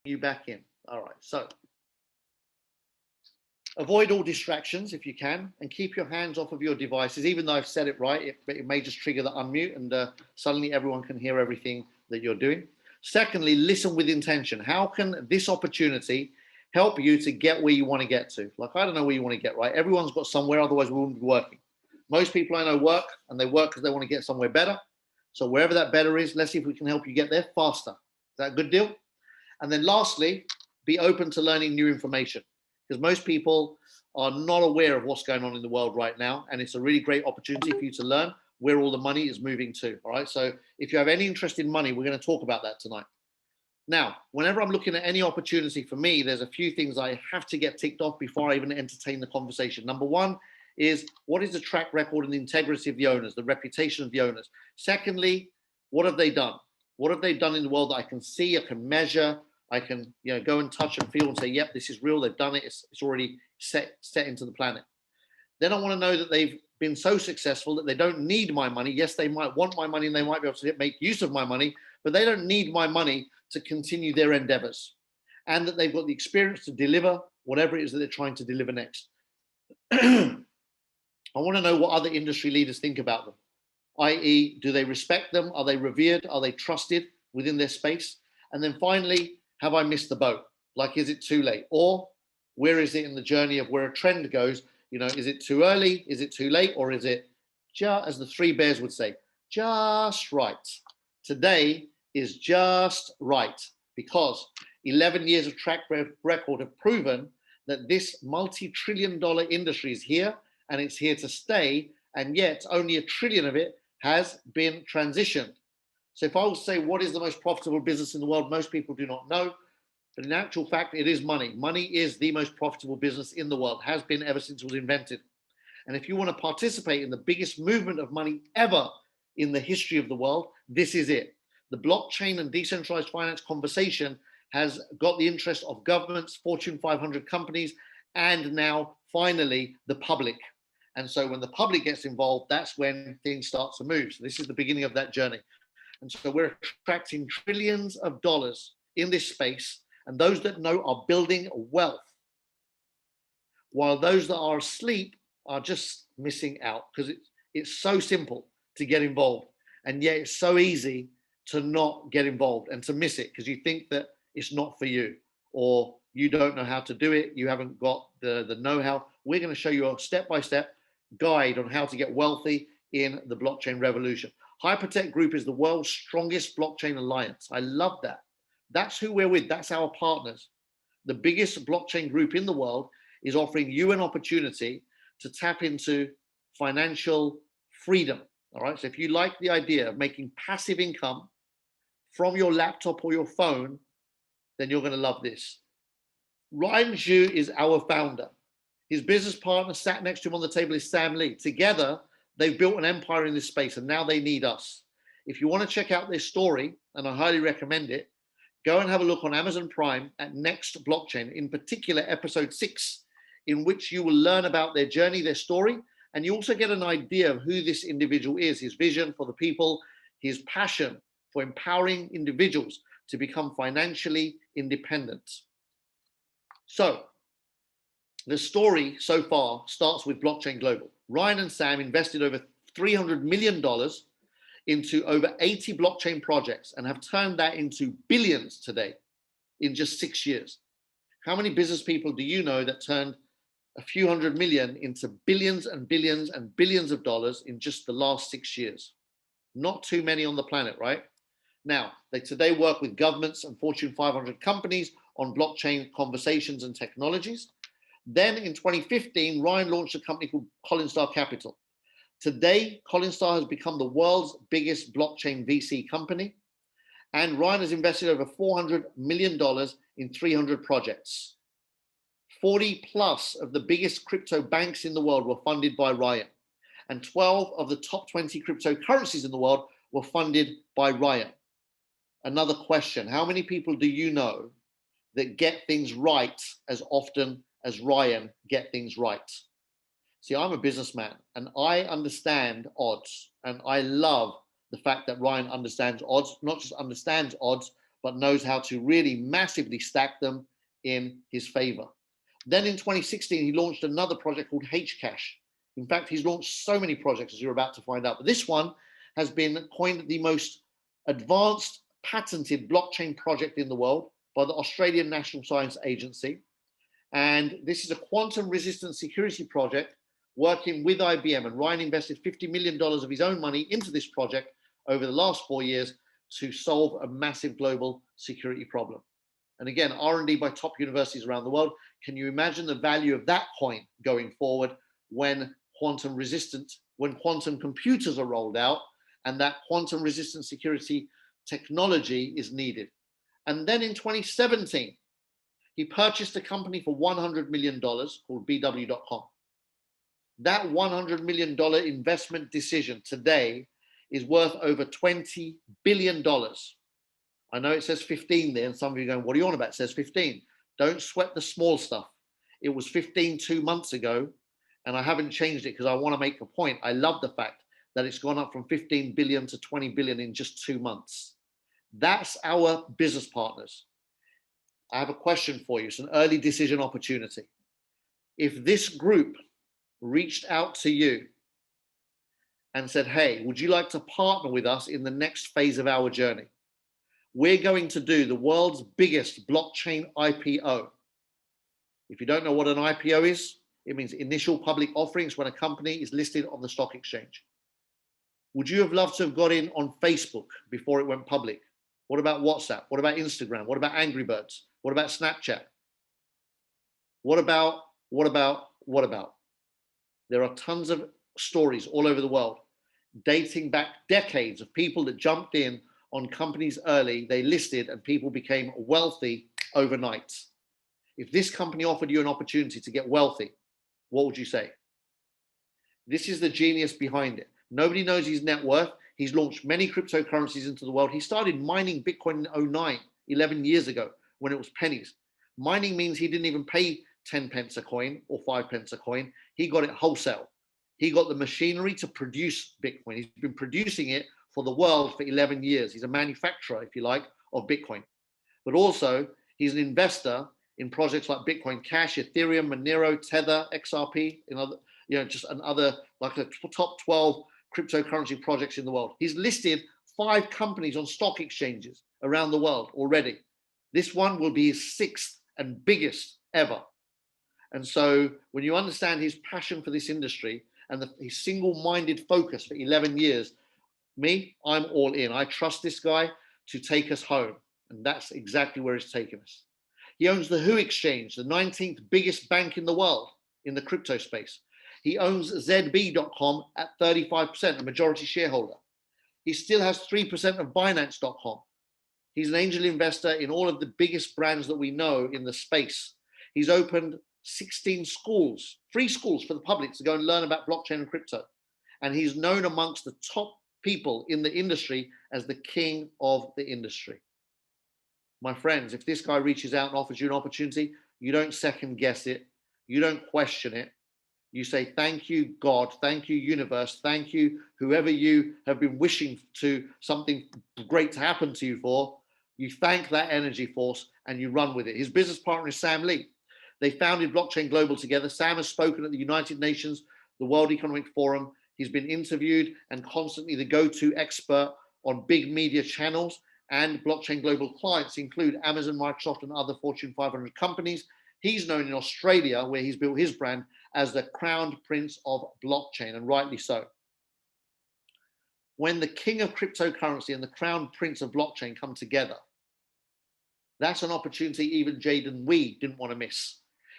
You back in. All right, so avoid all distractions if you can, and keep your hands off of your devices. Even though I've said it right, it may just trigger the unmute, and suddenly everyone can hear everything that you're doing. Secondly, listen with intention. How can this opportunity help you to get where you want to get to? Like, I don't know where you want to get, right? Everyone's got somewhere, otherwise we wouldn't be working. Most people I know work, and they work because they want to get somewhere better. So wherever that better is, let's see if we can help you get there faster. Is that a good deal? And then lastly, be open to learning new information, because most people are not aware of what's going on in the world right now. And it's a really great opportunity for you to learn where all the money is moving to. All right. So if you have any interest in money, we're going to talk about that tonight. Now, whenever I'm looking at any opportunity for me, there's a few things I have to get ticked off before I even entertain the conversation. Number one is, what is the track record and the integrity of the owners, the reputation of the owners? Secondly, what have they done? What have they done in the world that I can see, I can measure, I can go and touch and feel and say, yep, this is real, they've done it, it's already set into the planet. Then I want to know that they've been so successful that they don't need my money. Yes, they might want my money and they might be able to make use of my money, but they don't need my money to continue their endeavors, and that they've got the experience to deliver whatever it is that they're trying to deliver next. I want to know what other industry leaders think about them, i.e., do they respect them? Are they revered? Are they trusted within their space? And then finally, have I missed the boat? Like, is it too late? Or where is it in the journey of where a trend goes? Is it too early? Is it too late? Or is it just, as the Three Bears would say, just right? Today is just right, because 11 years of track record have proven that this multi-trillion-dollar industry is here, and it's here to stay, and yet only $1 trillion of it has been transitioned. So if I will say what is the most profitable business in the world, most people do not know. But in actual fact, it is money. Money is the most profitable business in the world, has been ever since it was invented. And if you want to participate in the biggest movement of money ever in the history of the world, this is it. The blockchain and decentralized finance conversation has got the interest of governments, Fortune 500 companies, and now finally the public. And so when the public gets involved, that's when things start to move. So this is the beginning of that journey. And so we're attracting trillions of dollars in this space, and those that know are building wealth, while those that are asleep are just missing out, because it's so simple to get involved, and yet it's so easy to not get involved and to miss it because you think that it's not for you, or you don't know how to do it, you haven't got the know-how. We're going to show you a step-by-step guide on how to get wealthy in the blockchain revolution. Hypertech Group is the world's strongest blockchain alliance. I love that. That's who we're with. That's our partners. The biggest blockchain group in the world is offering you an opportunity to tap into financial freedom. All right. So if you like the idea of making passive income from your laptop or your phone, then you're going to love this. Ryan Zhu is our founder. His business partner sat next to him on the table is Sam Lee. Together, they've built an empire in this space, and now they need us. If you want to check out their story, and I highly recommend it, go and have a look on Amazon Prime at Next Blockchain, in particular episode 6, in which you will learn about their journey, their story, and you also get an idea of who this individual is, his vision for the people, his passion for empowering individuals to become financially independent. So the story so far starts with Blockchain Global. Ryan and Sam invested over $300 million into over 80 blockchain projects and have turned that into billions today in just 6 years. How many business people do you know that turned a few hundred million into billions and billions and billions of dollars in just the last 6 years? Not too many on the planet, right? Now, they today work with governments and Fortune 500 companies on blockchain conversations and technologies. Then in 2015, Ryan launched a company called Coinstar Capital. Today, Coinstar has become the world's biggest blockchain VC company. And Ryan has invested over $400 million in 300 projects. 40 plus of the biggest crypto banks in the world were funded by Ryan. And 12 of the top 20 cryptocurrencies in the world were funded by Ryan. Another question, how many people do you know that get things right as often as Ryan get things right? See, I'm a businessman and I understand odds, and I love the fact that Ryan understands odds, not just understands odds, but knows how to really massively stack them in his favor. Then in 2016, he launched another project called Hcash. In fact, he's launched so many projects, as you're about to find out. But this one has been coined the most advanced patented blockchain project in the world by the Australian National Science Agency. And this is a quantum resistant security project working with IBM. And Ryan invested $50 million of his own money into this project over the last 4 years to solve a massive global security problem. And again, R&D by top universities around the world. Can you imagine the value of that coin going forward when quantum computers are rolled out and that quantum resistant security technology is needed? And then in 2017, he purchased a company for $100 million called BW.com. That $100 million investment decision today is worth over $20 billion. I know it says 15 there, and some of you are going, what are you on about? It says 15. Don't sweat the small stuff. It was 15 2 months ago, and I haven't changed it because I want to make a point. I love the fact that it's gone up from 15 billion to 20 billion in just 2 months. That's our business partners. I have a question for you. It's an early decision opportunity. If this group reached out to you and said, hey, would you like to partner with us in the next phase of our journey? We're going to do the world's biggest blockchain IPO. If you don't know what an IPO is, it means initial public offerings when a company is listed on the stock exchange. Would you have loved to have got in on Facebook before it went public? What about WhatsApp? What about Instagram? What about Angry Birds? What about Snapchat? What about? There are tons of stories all over the world dating back decades of people that jumped in on companies early, they listed, and people became wealthy overnight. If this company offered you an opportunity to get wealthy, what would you say? This is the genius behind it. Nobody knows his net worth. He's launched many cryptocurrencies into the world. He started mining Bitcoin in 2009, 11 years ago, when it was pennies. Mining means he didn't even pay 10 pence a coin or 5 pence a coin. He got it wholesale. He got the machinery to produce Bitcoin. He's been producing it for the world for 11 years. He's a manufacturer, if you like, of Bitcoin. But also, he's an investor in projects like Bitcoin Cash, Ethereum, Monero, Tether, XRP, just another, like the top 12 cryptocurrency projects in the world. He's listed 5 companies on stock exchanges around the world already. This one will be his 6th and biggest ever. And so when you understand his passion for this industry and his single-minded focus for 11 years, I'm all in. I trust this guy to take us home. And that's exactly where he's taken us. He owns the Who Exchange, the 19th biggest bank in the world in the crypto space. He owns ZB.com at 35%, a majority shareholder. He still has 3% of Binance.com. He's an angel investor in all of the biggest brands that we know in the space. He's opened 16 schools, free schools for the public to go and learn about blockchain and crypto. And he's known amongst the top people in the industry as the king of the industry. My friends, if this guy reaches out and offers you an opportunity, you don't second guess it. You don't question it. You say, thank you, God. Thank you, universe. Thank you, whoever you have been wishing to something great to happen to you for. You thank that energy force and you run with it. His business partner is Sam Lee. They founded Blockchain Global together. Sam has spoken at the United Nations, the World Economic Forum. He's been interviewed and constantly the go-to expert on big media channels, and Blockchain Global clients include Amazon, Microsoft, and other Fortune 500 companies. He's known in Australia, where he's built his brand, as the crowned prince of blockchain, and rightly so. When the king of cryptocurrency and the crowned prince of blockchain come together, that's an opportunity even Jaden Wee didn't want to miss.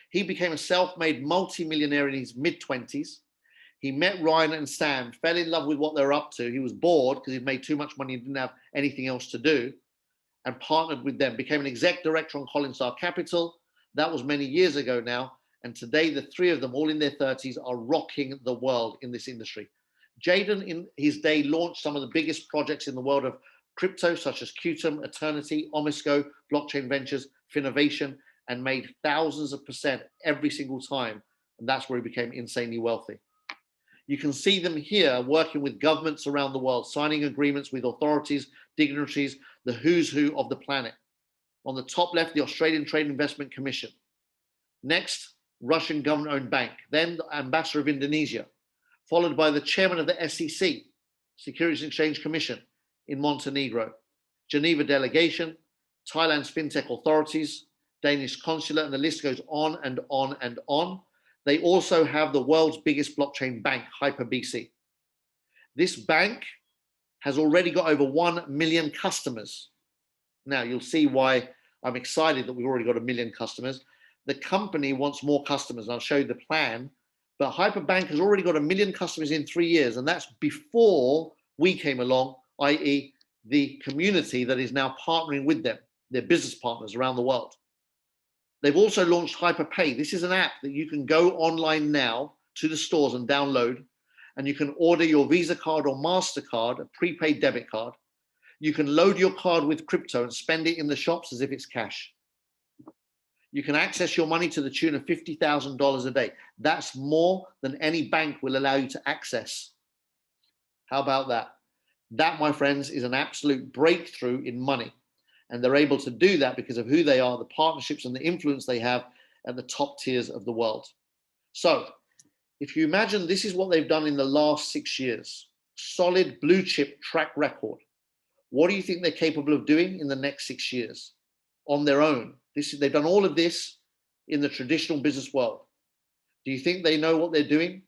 He became a self-made multi-millionaire in his mid-20s. He met Ryan and Sam, fell in love with what they're up to. He was bored because he'd made too much money and didn't have anything else to do, and partnered with them, became an exec director on Collinstar Capital. That was many years ago now. And today, the 3 of them, all in their 30s, are rocking the world in this industry. Jaden, in his day, launched some of the biggest projects in the world of crypto, such as Qtum, Eternity, Omisco, Blockchain Ventures, Finovation, and made thousands of percent every single time. And that's where he became insanely wealthy. You can see them here working with governments around the world, signing agreements with authorities, dignitaries, the who's who of the planet. On the top left, the Australian Trade and Investment Commission. Next, Russian government-owned bank. Then the ambassador of Indonesia, followed by the chairman of the SEC, Securities and Exchange Commission in Montenegro, Geneva delegation, Thailand's fintech authorities, Danish consulate, and the list goes on and on and on. They also have the world's biggest blockchain bank, HyperBC. This bank has already got over 1 million customers. Now, you'll see why I'm excited that we've already got 1 million customers. The company wants more customers, and I'll show you the plan. But Hyperbank has already got 1 million customers in 3 years, and that's before we came along, i.e. the community that is now partnering with them, their business partners around the world. They've also launched HyperPay. This is an app that you can go online now to the stores and download, and you can order your Visa card or MasterCard, a prepaid debit card. You can load your card with crypto and spend it in the shops as if it's cash. You can access your money to the tune of $50,000 a day. That's more than any bank will allow you to access. How about that? That, my friends, is an absolute breakthrough in money. And they're able to do that because of who they are, the partnerships and the influence they have at the top tiers of the world. So if you imagine this is what they've done in the last 6 years, solid blue chip track record, what do you think they're capable of doing in the next 6 years on their own? They've done all of this in the traditional business world. Do you think they know what they're doing?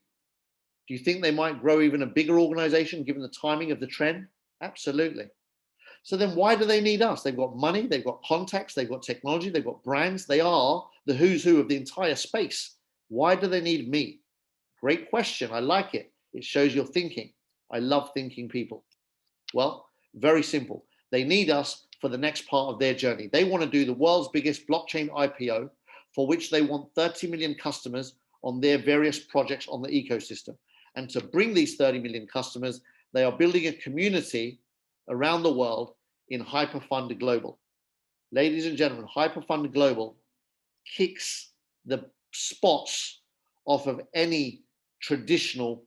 Do you think they might grow even a bigger organization given the timing of the trend? Absolutely. So then why do they need us? They've got money, they've got contacts, they've got technology, they've got brands. They are the who's who of the entire space. Why do they need me? Great question. I like it. It shows you're thinking. I love thinking people. Well, very simple. They need us for the next part of their journey. They want to do the world's biggest blockchain IPO, for which they want 30 million customers on their various projects on the ecosystem. And to bring these 30 million customers, they are building a community around the world in Hyperfund Global. Ladies and gentlemen, Hyperfund Global kicks the spots off of any traditional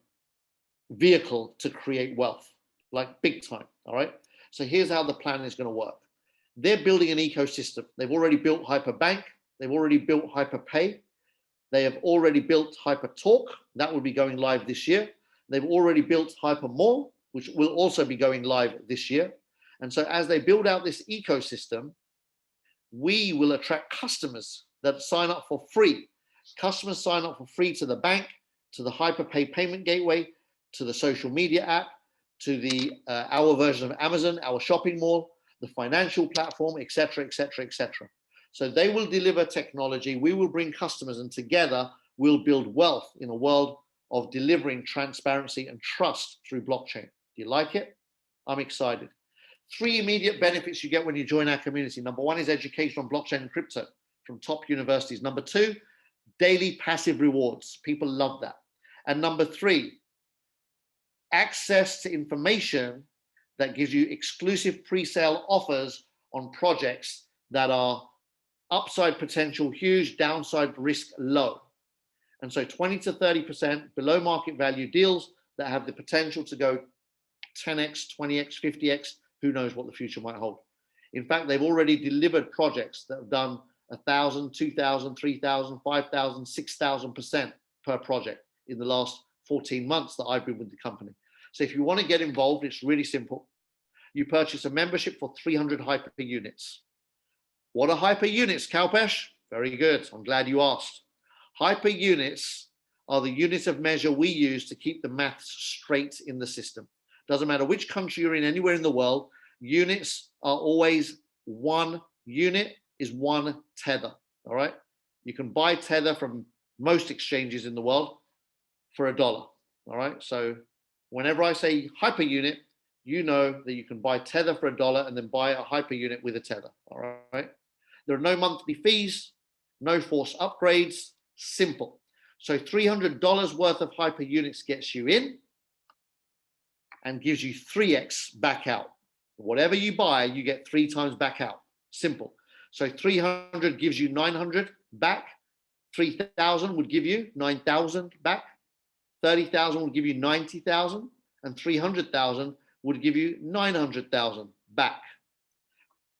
vehicle to create wealth, like big time, all right? So here's how the plan is going to work. They're building an ecosystem. They've already built Hyperbank. They've already built HyperPay. They have already built HyperTalk. That will be going live this year. They've already built HyperMall, which will also be going live this year. And so as they build out this ecosystem, we will attract customers that sign up for free. Customers sign up for free to the bank, to the HyperPay payment gateway, to the social media app, to the our version of Amazon, our shopping mall, the financial platform, etc., etc., etc. So they will deliver technology, we will bring customers, and together we'll build wealth in a world of delivering transparency and trust through blockchain. Do you like it? I'm excited. 3 immediate benefits you get when you join our community. Number 1 is education on blockchain and crypto from top universities. Number 2, daily passive rewards. People love that. And number 3, access to information that gives you exclusive pre-sale offers on projects that are upside potential huge, downside risk low. And so 20 to 30% below market value deals that have the potential to go 10x, 20x, 50x, who knows what the future might hold. In fact, they've already delivered projects that have done 1,000, 2,000, 3,000, 5,000, 6,000% per project in the last 14 months that I've been with the company. So if you want to get involved, it's really simple. You purchase a membership for 300 Hyper units. What are Hyper units, Kalpesh? Very good. I'm glad you asked. Hyper units are the units of measure we use to keep the maths straight in the system. Doesn't matter which country you're in, anywhere in the world, units are always 1 unit is 1 tether, all right? You can buy tether from most exchanges in the world for $1, all right? So whenever I say hyper unit, you know that you can buy tether for $1 and then buy a hyper unit with a tether, all right? There are no monthly fees, no forced upgrades, simple. So $300 worth of hyper units gets you in and gives you 3x back out. Whatever you buy, you get 3 times back out. Simple. So 300 gives you 900 back. 3,000 would give you 9,000 back. 30,000 will give you 90,000, and 300,000 would give you 900,000 back.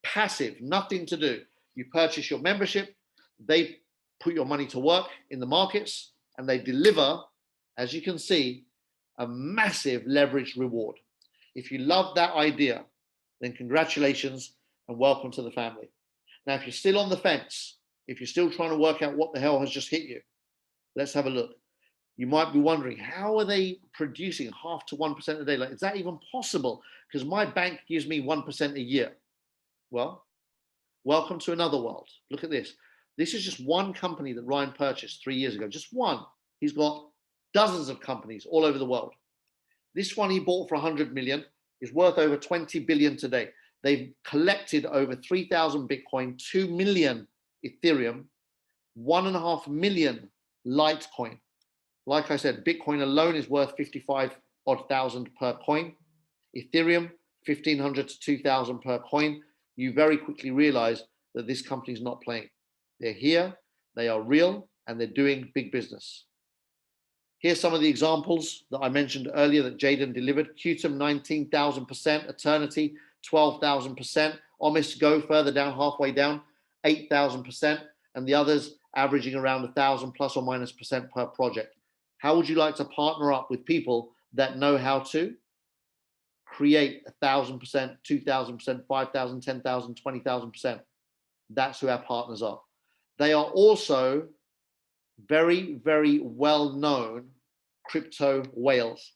Passive, nothing to do. You purchase your membership, they put your money to work in the markets, and they deliver, as you can see, a massive leveraged reward. If you love that idea, then congratulations and welcome to the family. Now, if you're still on the fence, if you're still trying to work out what the hell has just hit you, let's have a look. You might be wondering, how are they producing 0.5 to 1% a day? Like, is that even possible? Because my bank gives me 1% a year. Well, welcome to another world. Look at this. This is just one company that Ryan purchased 3 years ago, just one. He's got dozens of companies all over the world. This one he bought for 100 million is worth over 20 billion today. They've collected over 3,000 Bitcoin, 2 million Ethereum, 1.5 million Litecoin. Like I said, Bitcoin alone is worth 55,000 per coin. Ethereum, 1,500 to 2,000 per coin. You very quickly realize that this company is not playing. They're here, they are real, and they're doing big business. Here's some of the examples that I mentioned earlier that Jaden delivered. Qtum, 19,000%. Eternity, 12,000%. Omis Go further down, halfway down, 8,000%. And the others averaging around 1,000 plus or minus percent per project. How would you like to partner up with people that know how to create 1,000%, 2,000%, 5,000, 10,000, 20,000%? That's who our partners are. They are also very, very well-known crypto whales,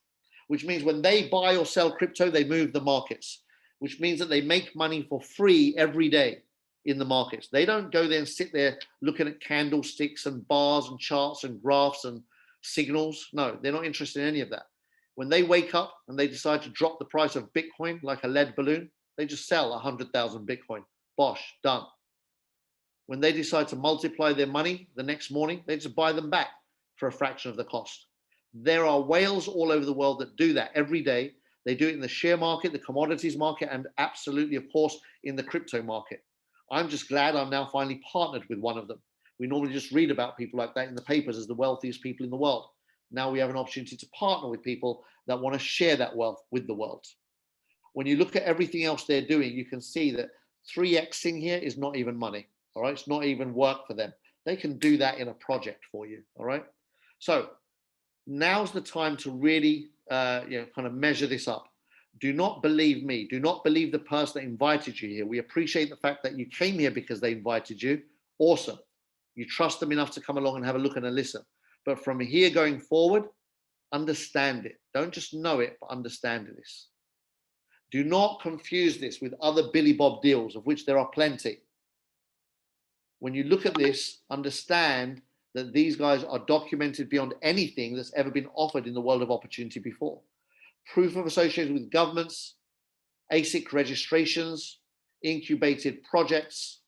which means when they buy or sell crypto, they move the markets, which means that they make money for free every day in the markets. They don't go there and sit there looking at candlesticks and bars and charts and graphs and signals. No, they're not interested in any of that. When they wake up and they decide to drop the price of Bitcoin like a lead balloon, they just sell 100,000 Bitcoin. Bosh, done. When they decide to multiply their money the next morning, they just buy them back for a fraction of the cost. There are whales all over the world that do that every day. They do it in the share market, the commodities market, and absolutely, of course, in the crypto market. I'm just glad I'm now finally partnered with one of them. We normally just read about people like that in the papers as the wealthiest people in the world. Now we have an opportunity to partner with people that want to share that wealth with the world. When you look at everything else they're doing, you can see that 3xing here is not even money. All right, it's not even work for them. They can do that in a project for you. All right, so now's the time to really, kind of measure this up. Do not believe me. Do not believe the person that invited you here. We appreciate the fact that you came here because they invited you. Awesome. You trust them enough to come along and have a look and a listen. But from here going forward, understand it. Don't just know it, but understand this. Do not confuse this with other Billy Bob deals, of which there are plenty. When you look at this, understand that these guys are documented beyond anything that's ever been offered in the world of opportunity before. Proof of association with governments, ASIC registrations, incubated projects,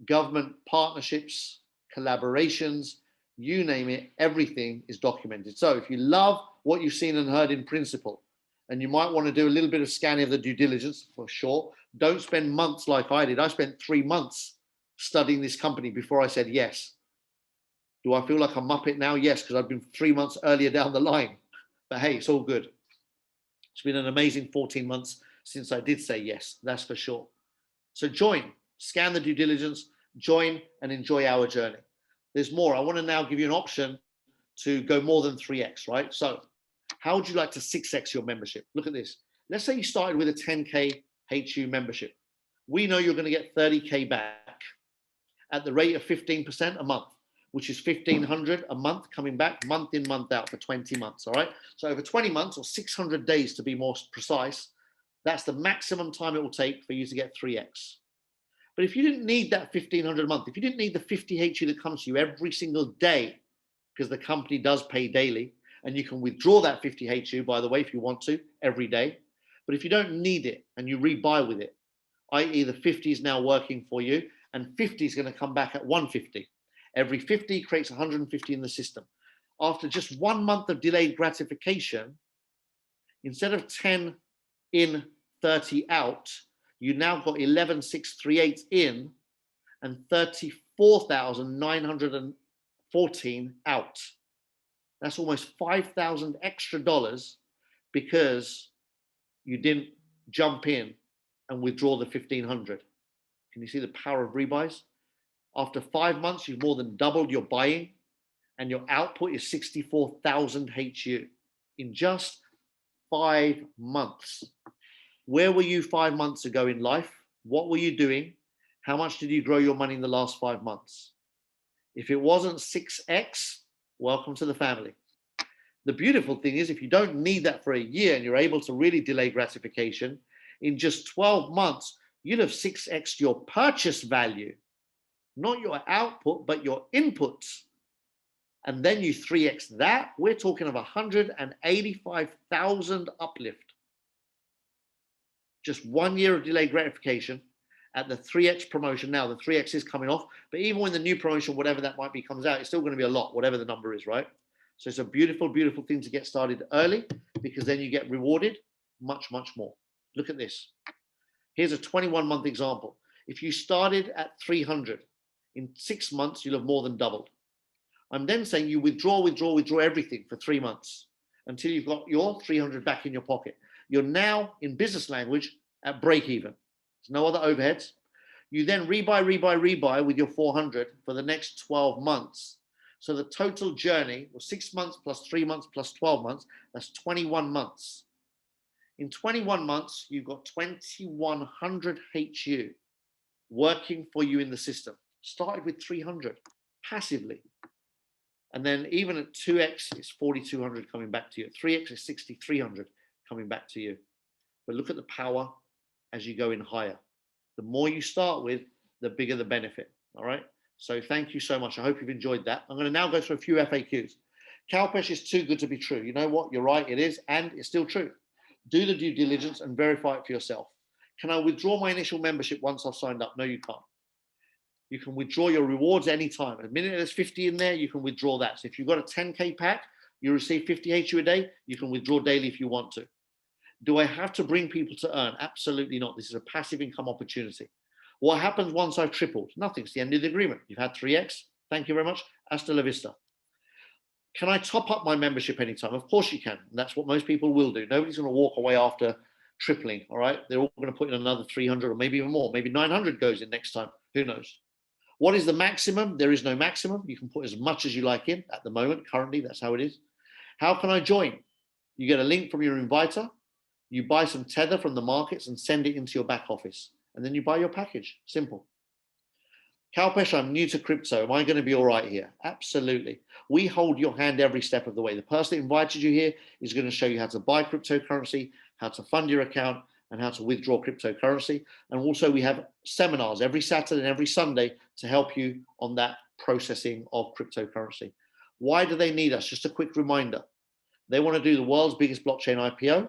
government partnerships, collaborations, you name it, everything is documented. So if you love what you've seen and heard in principle, and you might want to do a little bit of scanning of the due diligence for sure, don't spend months like I did. I spent 3 months studying this company before I said yes. Do I feel like a muppet now? Yes, because I've been 3 months earlier down the line. But hey, it's all good. It's been an amazing 14 months since I did say yes, that's for sure. So join, scan the due diligence, join and enjoy our journey. There's more. I want to now give you an option to go more than 3x, right? So how would you like to 6x your membership? Look at this. Let's say you started with a 10K HU membership. We know you're going to get 30K back at the rate of 15% a month, which is 1,500 a month coming back month in, month out for 20 months, all right? So over 20 months or 600 days to be more precise, that's the maximum time it will take for you to get 3x. But if you didn't need that 1,500 a month, if you didn't need the 50 HU that comes to you every single day, because the company does pay daily, and you can withdraw that 50 HU, by the way, if you want to, every day. But if you don't need it and you rebuy with it, i.e. the 50 is now working for you, and 50 is going to come back at 150. Every 50 creates 150 in the system. After just 1 month of delayed gratification, instead of 10 in, 30 out, you now got 11,638 in and 34,914 out. That's almost $5,000 extra dollars because you didn't jump in and withdraw the 1,500. Can you see the power of rebuys? After 5 months, you've more than doubled your buying, and your output is 64,000 HU in just 5 months. Where were you 5 months ago in life? What were you doing? How much did you grow your money in the last 5 months? If it wasn't 6x, welcome to the family. The beautiful thing is, if you don't need that for a year and you're able to really delay gratification, in just 12 months, you'd have 6x your purchase value, not your output, but your inputs. And then you 3x that, we're talking of 185,000 uplift. Just 1 year of delayed gratification at the 3x promotion. Now the 3x is coming off, but even when the new promotion, whatever that might be, comes out, it's still going to be a lot, whatever the number is, right? So it's a beautiful, beautiful thing to get started early, because then you get rewarded much, much more. Look at this. Here's a 21-month example. If you started at 300, in 6 months, you'll have more than doubled. I'm then saying you withdraw everything for 3 months until you've got your 300 back in your pocket. You're now, in business language, at break even. There's no other overheads. You then rebuy with your 400 for the next 12 months. So the total journey was 6 months plus 3 months plus 12 months. That's 21 months. In 21 months, you've got 2,100 HU working for you in the system. Started with 300 passively. And then even at 2x, it's 4,200 coming back to you. At 3x, it's 6,300 coming back to you. But look at the power as you go in higher. The more you start with, the bigger the benefit. All right. So thank you so much. I hope you've enjoyed that. I'm going to now go through a few FAQs. Cowpesh is too good to be true. You know what? You're right. It is. And it's still true. Do the due diligence and verify it for yourself. Can I withdraw my initial membership once I've signed up? No, you can't. You can withdraw your rewards anytime. The minute there's 50 in there, you can withdraw that. So if you've got a 10K pack, you receive 50 HU a day, you can withdraw daily if you want to. Do I have to bring people to earn? Absolutely not. This is a passive income opportunity. What happens once I've tripled? Nothing. It's the end of the agreement. You've had 3x. Thank you very much. Hasta la vista. Can I top up my membership anytime? Of course you can. And that's what most people will do. Nobody's going to walk away after tripling, all right? They're all going to put in another 300 or maybe even more. Maybe 900 goes in next time. Who knows? What is the maximum? There is no maximum. You can put as much as you like in at the moment. Currently, that's how it is. How can I join? You get a link from your inviter. You buy some tether from the markets and send it into your back office. And then you buy your package. Simple. Kalpesh, I'm new to crypto. Am I going to be all right here? Absolutely. We hold your hand every step of the way. The person that invited you here is going to show you how to buy cryptocurrency, how to fund your account, and how to withdraw cryptocurrency. And also we have seminars every Saturday and every Sunday to help you on that processing of cryptocurrency. Why do they need us? Just a quick reminder. They want to do the world's biggest blockchain IPO,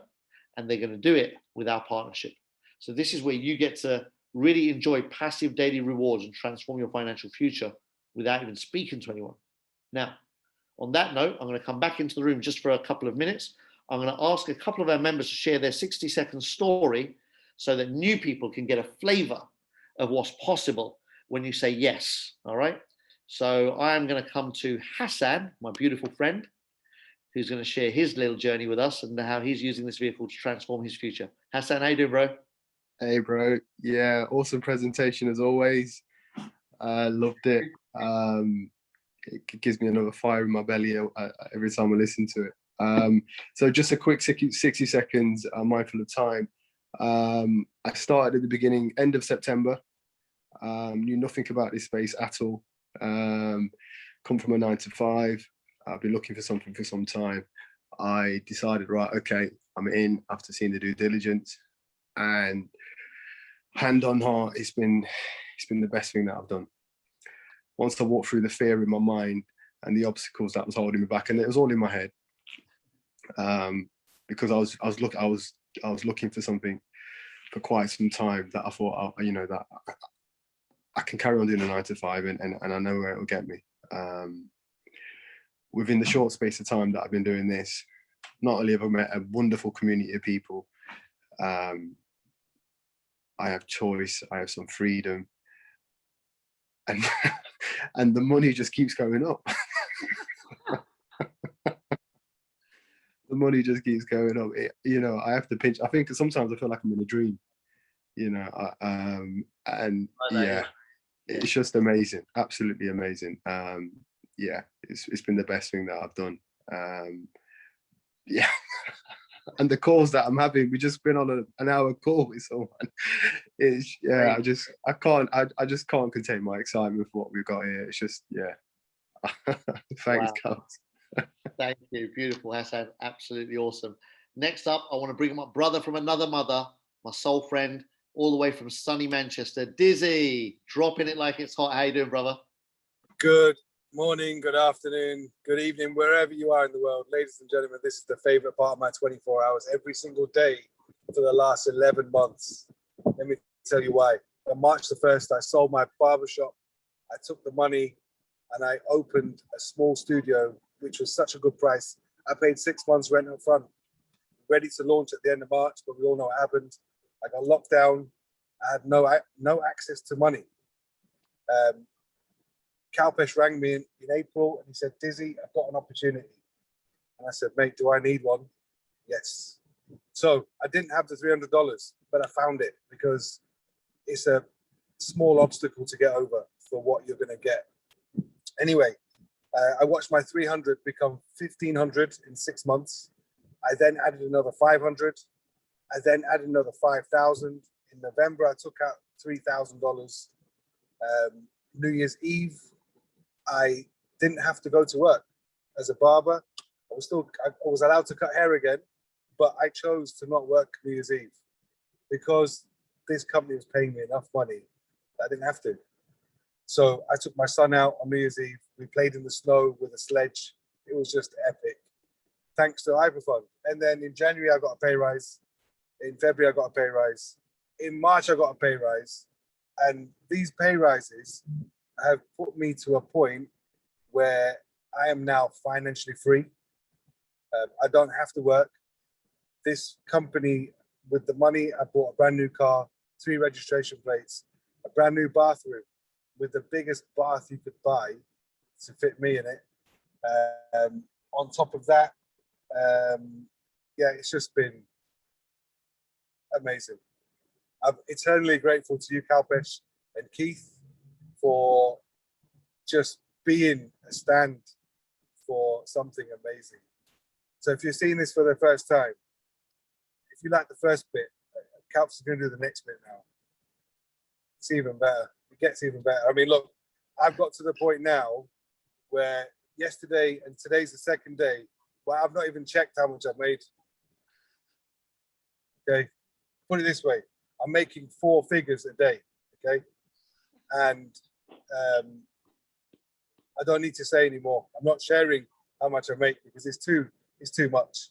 and they're going to do it with our partnership. So this is where you get to really enjoy passive daily rewards and transform your financial future without even speaking to anyone. Now, on that note, I'm going to come back into the room just for a couple of minutes. I'm going to ask a couple of our members to share their 60-second story so that new people can get a flavor of what's possible when you say yes. All right. So I am going to come to Hassan, my beautiful friend, who's going to share his little journey with us and how he's using this vehicle to transform his future. Hassan, how you doing, bro? Hey, bro. Yeah, awesome presentation as always. Loved it. It gives me another fire in my belly every time I listen to it. So just a quick 60 seconds, I'm mindful of time. I started at the end of September, knew nothing about this space at all. Come from a 9-to-5. I've been looking for something for some time. I decided, right, okay, I'm in after seeing the due diligence, and hand on heart, it's been the best thing that I've done. Once I walked through the fear in my mind and the obstacles that was holding me back, and it was all in my head, because I was looking for something for quite some time that I thought, that I can carry on doing a 9-to-5, and I know where it will get me. Within the short space of time that I've been doing this, not only have I met a wonderful community of people, I have choice, I have some freedom, and and the money just keeps going up. money just keeps going up. I have to pinch. I think sometimes I feel like I'm in a dream. And yeah, it's just amazing, absolutely amazing. Yeah, it's been the best thing that I've done. Yeah. And the calls that I'm having, we just been on an hour call with someone. It's I just can't contain my excitement for what we've got here. It's just thanks, Carlos. Thank you, beautiful, Hassan, absolutely awesome. Next up, I want to bring my brother from another mother, my soul friend, all the way from sunny Manchester, Dizzy, dropping it like it's hot. How you doing, brother? Good morning, good afternoon, good evening, wherever you are in the world. Ladies and gentlemen, this is the favorite part of my 24 hours every single day for the last 11 months. Let me tell you why. On March the 1st, I sold my barbershop. I took the money and I opened a small studio, which was such a good price. I paid 6 months rent up front, ready to launch at the end of March, but we all know what happened. I got locked down. I had no access to money. Kalpesh rang me in April and he said, Dizzy, I've got an opportunity. And I said, mate, do I need one? Yes. So I didn't have the $300, but I found it because it's a small obstacle to get over for what you're going to get. Anyway, I watched my 300 become 1,500 in 6 months. I then added another 500. I then added another 5,000. In November, I took out $3,000. New Year's Eve, I didn't have to go to work as a barber. I was allowed to cut hair again, but I chose to not work New Year's Eve because this company was paying me enough money that I didn't have to. So I took my son out on New Year's Eve. We played in the snow with a sledge. It was just epic. Thanks to Hyperfund. And then in January, I got a pay rise. In February, I got a pay rise. In March, I got a pay rise. And these pay rises have put me to a point where I am now financially free. I don't have to work. This company, with the money, I bought a brand new car, 3 registration plates, a brand new bathroom with the biggest bath you could buy to fit me in it. On top of that, it's just been amazing. I'm eternally grateful to you, Kalpesh and Keith, for just being a stand for something amazing. So if you're seeing this for the first time, if you like the first bit, Kalpesh is going to do the next bit now. It's even better. It gets even better. I mean, look, I've got to the point now where yesterday and today's the second day, but I've not even checked how much I've made. Okay, put it this way. I'm making 4 figures a day, okay? And I don't need to say anymore. I'm not sharing how much I make because it's too much.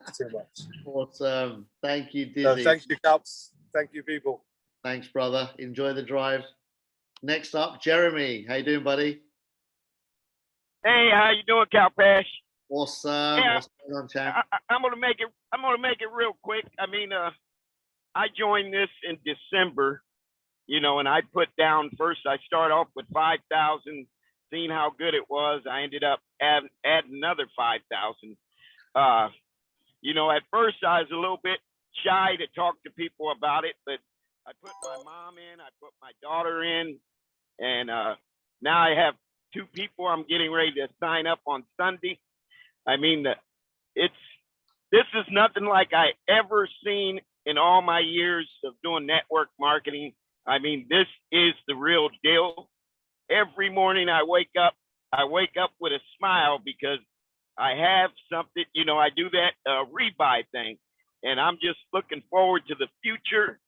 It's too much. Awesome. Thank you, Dizzy. So thank you, Kalps. Thank you, people. Thanks, brother. Enjoy the drive. Next up, Jeremy. How you doing, buddy? Hey, how you doing, Kalpesh? Awesome. Yeah, what's going on, champ? I'm gonna make it real quick. I mean, I joined this in December, and I put down first. I start off with 5,000, seeing how good it was. I ended up adding another 5,000. At first I was a little bit shy to talk to people about it, but I put my mom in, I put my daughter in, and now I have 2 people I'm getting ready to sign up on Sunday. I mean, this is nothing like I ever seen in all my years of doing network marketing. I mean, this is the real deal. Every morning I wake up with a smile because I have something, I do that rebuy thing. And I'm just looking forward to the future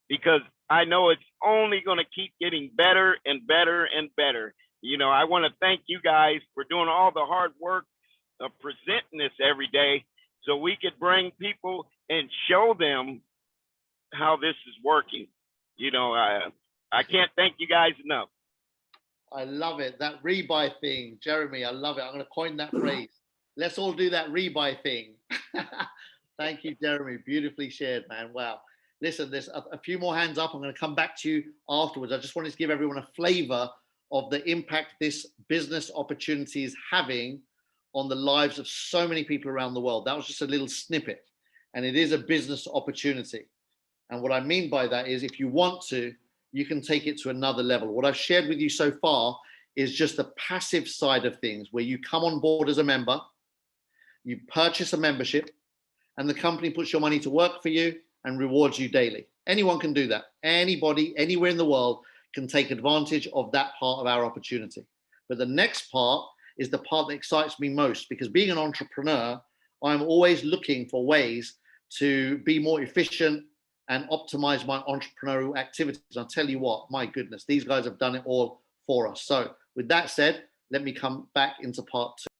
because I know it's only going to keep getting better and better and better. I want to thank you guys for doing all the hard work of presenting this every day so we could bring people and show them how this is working. I can't thank you guys enough. I love it. That rebuy thing, Jeremy, I love it. I'm going to coin that phrase. Let's all do that rebuy thing. Thank you, Jeremy. Beautifully shared, man. Wow. Listen, there's a few more hands up. I'm going to come back to you afterwards. I just wanted to give everyone a flavor of the impact this business opportunity is having on the lives of so many people around the world. That was just a little snippet, and it is a business opportunity. And what I mean by that is if you want to, you can take it to another level. What I've shared with you so far is just the passive side of things, where you come on board as a member, you purchase a membership, and the company puts your money to work for you and rewards you daily. Anyone can do that. Anybody, anywhere in the world can take advantage of that part of our opportunity. But the next part is the part that excites me most, because being an entrepreneur, I'm always looking for ways to be more efficient and optimize my entrepreneurial activities. I'll tell you what, my goodness, these guys have done it all for us. So with that said, let me come back into part 2.